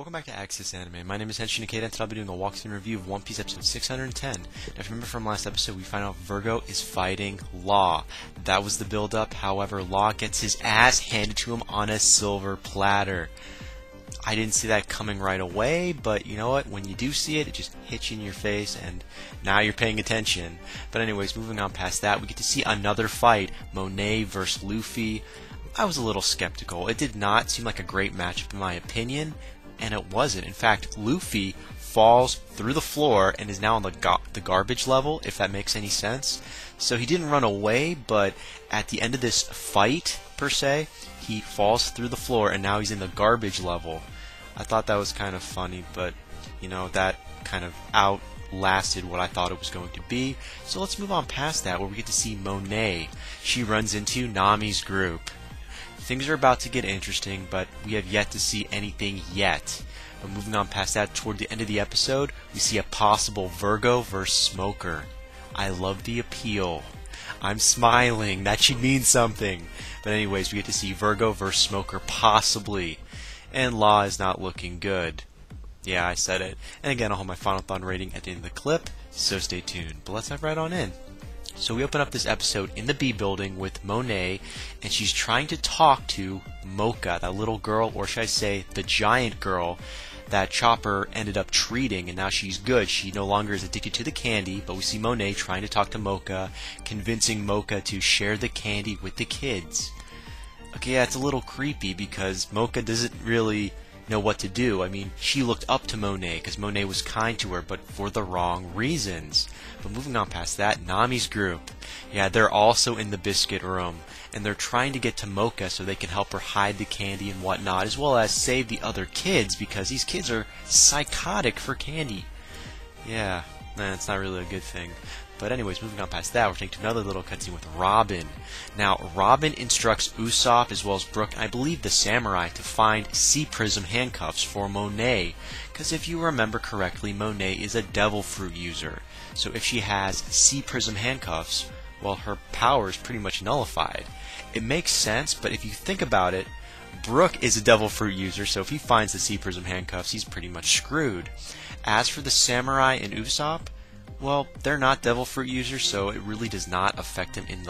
welcome back to Access Anime. My name is Henshin Ikeda, and today I'll be doing a walkthrough and review of One Piece episode 610. Now, if you remember from last episode, we find out Virgo is fighting Law. That was the build-up. However, Law gets his ass handed to him on a silver platter. I didn't see that coming right away, but you know what? When you do see it, it just hits you in your face, and now you're paying attention. But anyways, moving on past that, we get to see another fight, Monet versus Luffy. I was a little skeptical. It did not seem like a great matchup in my opinion, and it wasn't. In fact, Luffy falls through the floor and is now on the garbage level, if that makes any sense. So he didn't run away, but at the end of this fight, per se, he falls through the floor and now he's in the garbage level. I thought that was kind of funny, but, you know, that kind of outlasted what I thought it was going to be. So let's move on past that, where we get to see Monet. She runs into Nami's group. Things are about to get interesting, but we have yet to see anything yet. But moving on past that, toward the end of the episode, we see a possible Virgo versus Smoker. I love the appeal. I'm smiling. That should mean something. But anyways, we get to see Virgo versus Smoker, possibly. And Law is not looking good. Yeah, I said it. And again, I'll hold my final thought rating at the end of the clip, so stay tuned. But let's dive right on in. So we open up this episode in the B building with Monet, and she's trying to talk to Mocha, that little girl, or should I say the giant girl that Chopper ended up treating, and now she's good. She no longer is addicted to the candy, but we see Monet trying to talk to Mocha, convincing Mocha to share the candy with the kids. Okay, yeah, it's a little creepy because Mocha doesn't really know what to do. I mean, she looked up to Monet because Monet was kind to her, but for the wrong reasons. But moving on past that, Nami's group. Yeah, they're also in the biscuit room, and they're trying to get to Mocha so they can help her hide the candy and whatnot, as well as save the other kids, because these kids are psychotic for candy. Yeah, man, it's not really a good thing. But anyways, moving on past that, we're taking to another little cutscene with Robin. Now, Robin instructs Usopp as well as Brook, and I believe the samurai, to find Sea Prism handcuffs for Monet. Because if you remember correctly, Monet is a devil fruit user. So if she has Sea Prism handcuffs, well, her power is pretty much nullified. It makes sense, but if you think about it, Brook is a devil fruit user, so if he finds the Sea Prism handcuffs, he's pretty much screwed. As for the samurai and Usopp, well, they're not devil fruit users, so it really does not affect them in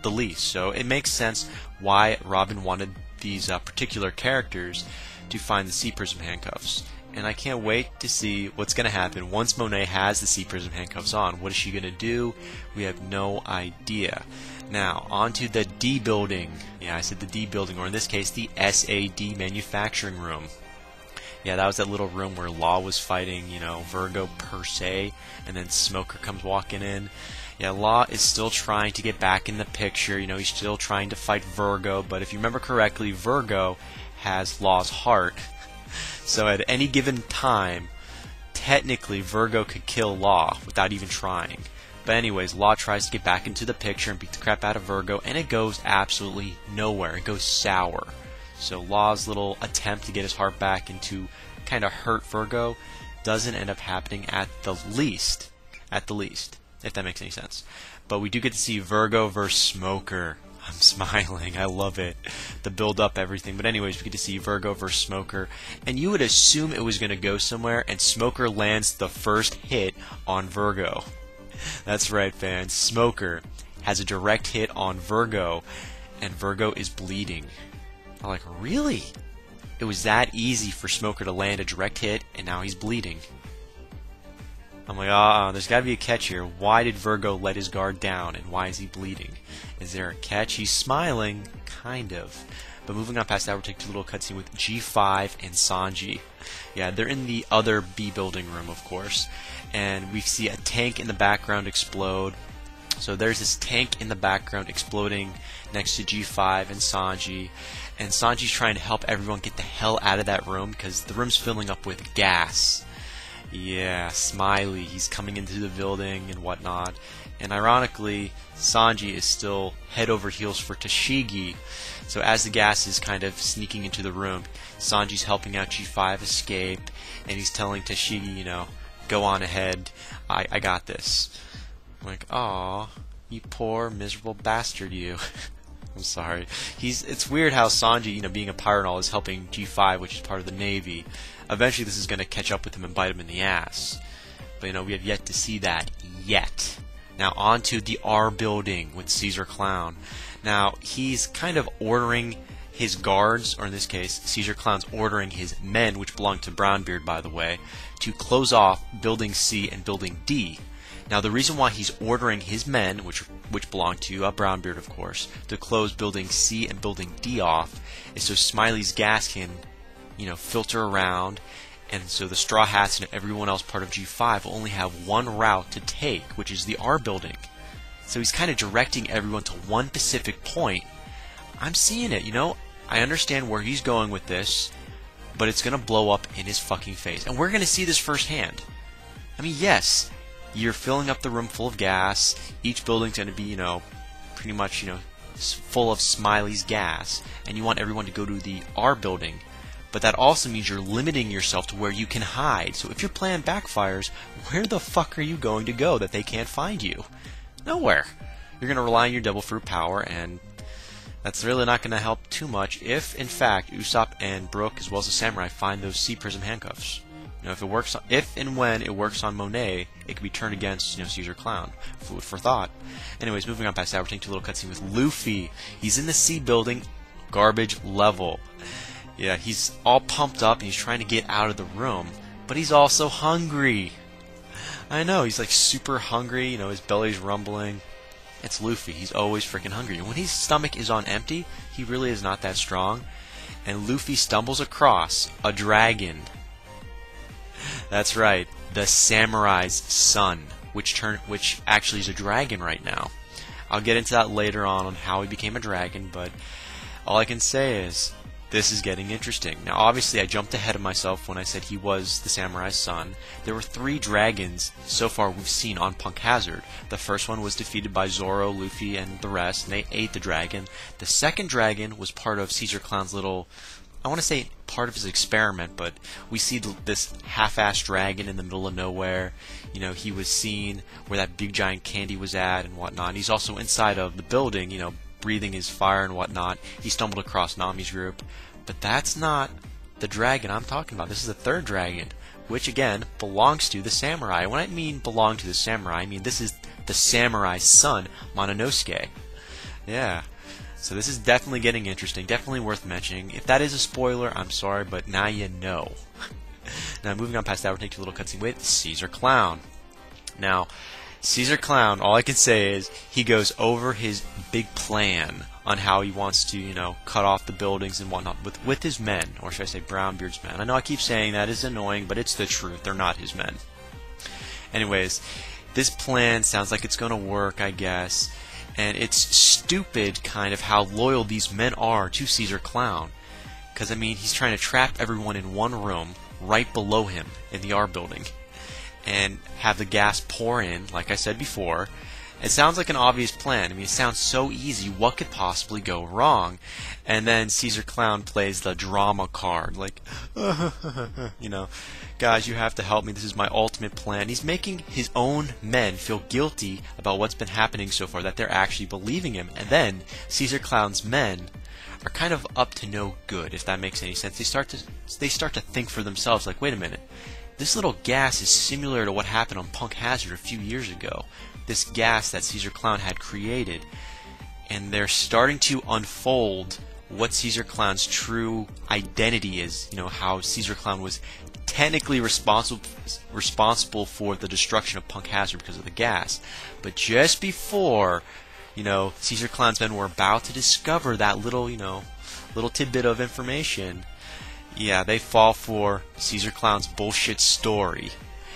the least. So it makes sense why Robin wanted these particular characters to find the Sea Prism handcuffs. And I can't wait to see what's going to happen once Monet has the Sea Prism handcuffs on. What is she going to do? We have no idea. Now, on to the D building. Yeah, I said the D building, or in this case, the SAD manufacturing room. Yeah, that was that little room where Law was fighting, you know, Virgo per se, and then Smoker comes walking in. Yeah, Law is still trying to get back in the picture, you know, he's still trying to fight Virgo, but if you remember correctly, Virgo has Law's heart. So at any given time, technically Virgo could kill Law without even trying. But anyways, Law tries to get back into the picture and beat the crap out of Virgo, and it goes absolutely nowhere. It goes sour. So Law's little attempt to get his heart back and to kind of hurt Virgo doesn't end up happening at the least, if that makes any sense. But we do get to see Virgo versus Smoker. I'm smiling, I love it. The build up, everything. But anyways, we get to see Virgo versus Smoker, and you would assume it was going to go somewhere, and Smoker lands the first hit on Virgo. That's right, fans. Smoker has a direct hit on Virgo, and Virgo is bleeding. I'm like, really? It was that easy for Smoker to land a direct hit, and now he's bleeding. I'm like, there's got to be a catch here. Why did Virgo let his guard down, and why is he bleeding? Is there a catch? He's smiling, kind of. But moving on past that, we're taking a little cutscene with G5 and Sanji. Yeah, they're in the other B building room, of course, and we see a tank in the background explode. So there's this tank in the background exploding next to G5 and Sanji. And Sanji's trying to help everyone get the hell out of that room because the room's filling up with gas. Yeah, Smiley, he's coming into the building and whatnot. And ironically, Sanji is still head over heels for Tashigi. So as the gas is kind of sneaking into the room, Sanji's helping out G5 escape. And he's telling Tashigi, you know, go on ahead, I got this. I'm like, aw, you poor miserable bastard, you. I'm sorry. It's weird how Sanji, being a pirate and all, is helping G5, which is part of the Navy. Eventually this is going to catch up with him and bite him in the ass. But, we have yet to see that yet. Now, on to the R building with Caesar Clown. Now, he's kind of ordering his guards, or in this case, Caesar Clown's ordering his men, which belong to Brownbeard, by the way, to close off Building C and Building D. Now, the reason why he's ordering his men, which belong to Brownbeard, of course, to close Building C and Building D off, is so Smiley's gas can, filter around, and so the Straw Hats and everyone else part of G5 will only have one route to take, which is the R building. So he's kind of directing everyone to one specific point. I'm seeing it, I understand where he's going with this, but it's going to blow up in his fucking face. And we're going to see this firsthand. I mean, yes, you're filling up the room full of gas. Each building's going to be, pretty much, full of Smiley's gas. And you want everyone to go to the R building. But that also means you're limiting yourself to where you can hide. So if your plan backfires, where the fuck are you going to go that they can't find you? Nowhere. You're going to rely on your Devil Fruit power, and that's really not going to help too much if, in fact, Usopp and Brook, as well as the Samurai, find those C-Prism handcuffs. If and when it works on Monet, it can be turned against, Caesar Clown. Food for thought. Anyways, moving on past that, we're taking a little cutscene with Luffy. He's in the C building, garbage level. Yeah, he's all pumped up and he's trying to get out of the room, but he's also hungry. I know, he's like super hungry, his belly's rumbling. It's Luffy, he's always freaking hungry. And when his stomach is on empty, he really is not that strong. And Luffy stumbles across a dragon. That's right, the Samurai's son, which actually is a dragon right now. I'll get into that later on how he became a dragon, but all I can say is this is getting interesting. Now, obviously, I jumped ahead of myself when I said he was the Samurai's son. There were 3 dragons so far we've seen on Punk Hazard. The first one was defeated by Zoro, Luffy, and the rest, and they ate the dragon. The second dragon was part of Caesar Clown's little, I want to say part of his experiment, but we see this half-assed dragon in the middle of nowhere. He was seen where that big giant candy was at and whatnot. He's also inside of the building, breathing his fire and whatnot. He stumbled across Nami's group. But that's not the dragon I'm talking about. This is the third dragon, which again belongs to the samurai. When I mean belong to the samurai, I mean this is the samurai's son, Mononosuke. Yeah. So this is definitely getting interesting, definitely worth mentioning. If that is a spoiler, I'm sorry, but now you know. Now moving on past that, we're taking a little cutscene with Caesar Clown. Now, Caesar Clown, all I can say is he goes over his big plan on how he wants to, cut off the buildings and whatnot with his men, or should I say Brownbeard's men. I know I keep saying that is annoying, but it's the truth. They're not his men. Anyways, this plan sounds like it's going to work, I guess, and it's stupid kind of how loyal these men are to Caesar Clown. Because, he's trying to trap everyone in one room right below him in the R building and have the gas pour in, like I said before. It sounds like an obvious plan. It sounds so easy. What could possibly go wrong? And then Caesar Clown plays the drama card, like, guys, you have to help me. This is my ultimate plan. He's making his own men feel guilty about what's been happening so far, that they're actually believing him. And then Caesar Clown's men are kind of up to no good, if that makes any sense. They start to think for themselves, like, wait a minute. This little gas is similar to what happened on Punk Hazard a few years ago. This gas that Caesar Clown had created, and they're starting to unfold what Caesar Clown's true identity is. How Caesar Clown was technically responsible for the destruction of Punk Hazard because of the gas. But just before, Caesar Clown's men were about to discover that little tidbit of information, yeah, they fall for Caesar Clown's bullshit story.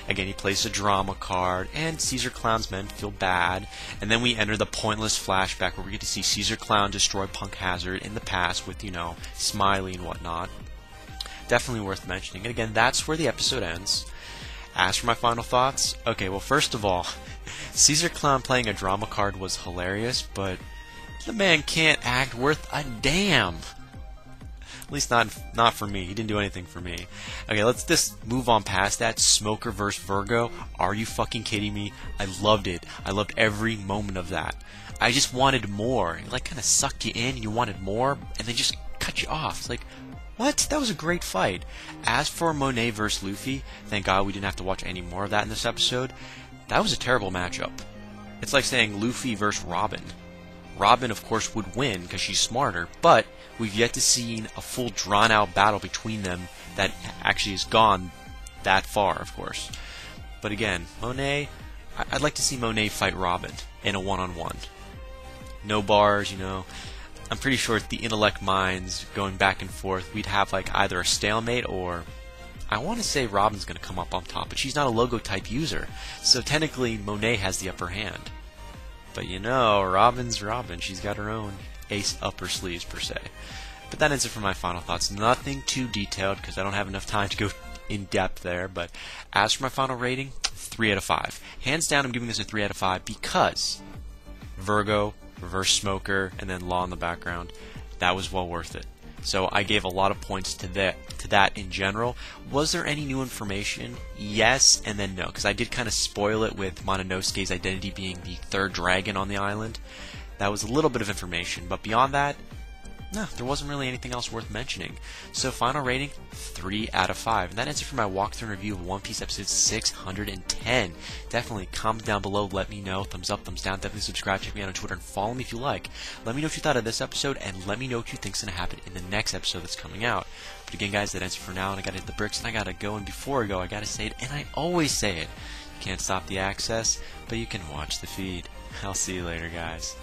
Again, he plays the drama card, and Caesar Clown's men feel bad. And then we enter the pointless flashback where we get to see Caesar Clown destroy Punk Hazard in the past with, Smiley and whatnot. Definitely worth mentioning. And again, that's where the episode ends. As for my final thoughts, okay, well, first of all, Caesar Clown playing a drama card was hilarious, but the man can't act worth a damn. At least not for me. He didn't do anything for me. Okay, let's just move on past that. Smoker versus Virgo. Are you fucking kidding me? I loved it. I loved every moment of that. I just wanted more. It like kind of sucked you in, and you wanted more, and they just cut you off. It's like, what? That was a great fight. As for Monet versus Luffy, thank God we didn't have to watch any more of that in this episode. That was a terrible matchup. It's like saying Luffy versus Robin. Robin, of course, would win because she's smarter, but we've yet to see a full drawn-out battle between them that actually has gone that far, of course. But again, Monet, I'd like to see Monet fight Robin in a one-on-one. No bars, you know. I'm pretty sure the intellect minds going back and forth, we'd have like either a stalemate or... I want to say Robin's going to come up on top, but she's not a logo-type user, so technically Monet has the upper hand. But you know, Robin's Robin. She's got her own ace up her sleeves, per se. But that ends it for my final thoughts. Nothing too detailed, because I don't have enough time to go in depth there. But as for my final rating, 3 out of 5. Hands down, I'm giving this a 3 out of 5 because Virgo, Reverse Smoker, and then Law in the background, that was well worth it. So I gave a lot of points to that in general. Was there any new information? Yes, and then no, because I did kind of spoil it with Mononosuke's identity being the third dragon on the island. That was a little bit of information, but beyond that, no, there wasn't really anything else worth mentioning. So final rating, 3 out of 5. And that ends it for my walkthrough and review of One Piece episode 610. Definitely comment down below, let me know, thumbs up, thumbs down, definitely subscribe, check me out on Twitter, and follow me if you like. Let me know what you thought of this episode, and let me know what you think's going to happen in the next episode that's coming out. But again, guys, that ends it for now, and I gotta hit the bricks, and I gotta go, and before I go, I gotta say it, and I always say it. You can't stop the access, but you can watch the feed. I'll see you later, guys.